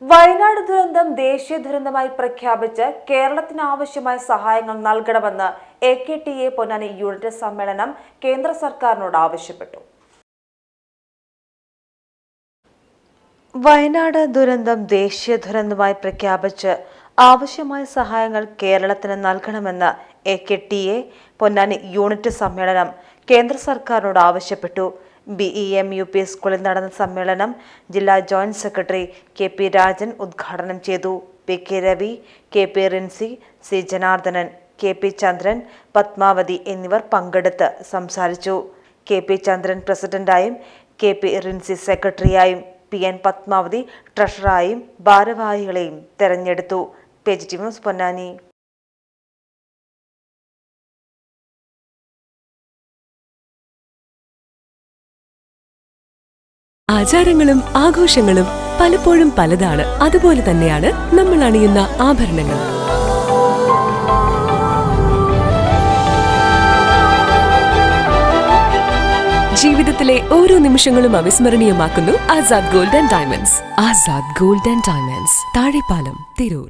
വയനാട് ദുരന്തം ദേശീയ ദുരന്തമായി പ്രഖ്യാപിച്ച് കേരളത്തിന് ആവശ്യമായ സഹായങ്ങൾ നൽകണമെന്ന് AKTA പൊന്നാനി യൂണിറ്റ് സമ്മേളനം കേന്ദ്ര സർക്കാരിനോട് ആവശ്യപ്പെട്ടു. വയനാട് ദുരന്തം ദേശീയ ദുരന്തമായി പ്രഖ്യാപിച്ച് ആവശ്യമായ സഹായങ്ങൾ കേരളത്തിന് നൽകണമെന്ന് AKTA പൊന്നാനി യൂണിറ്റ് സമ്മേളനം കേന്ദ്ര സർക്കാരിനോട് ആവശ്യപ്പെട്ടു. BEM UP സ്കൂളിൽ നടന്ന സമ്മേളനം ജില്ലാ ജോയിന്റ് സെക്രട്ടറി KP രാജൻ ഉദ്ഘാടനം ചെയ്തു. PK Ravi, KP Rincy, C Janardhanan, KP ചന്ദ്രൻ, പത്മാവതി എന്നിവർ പങ്കെടുത്ത് സംസാരിച്ചു. KP ചന്ദ്രൻ പ്രസിഡന്റായും KP റിൻസി സെക്രട്ടറിയായും PN പത്മാവതി ട്രഷററായും ഭാരവാഹികളെയും തെരഞ്ഞെടുത്തു. PGT news Ponnani. ആചാരങ്ങളും ആഘോഷങ്ങളും പലപ്പോഴും പലതാണ്. അതുപോലെ തന്നെയാണ് നമ്മൾ അണിയുന്ന ആഭരണങ്ങൾ. ജീവിതത്തിലെ ഓരോ നിമിഷങ്ങളും അവിസ്മരണീയമാക്കുന്നു Azad gold and diamonds. Azad gold and diamonds, Thazhepalam, Tirur.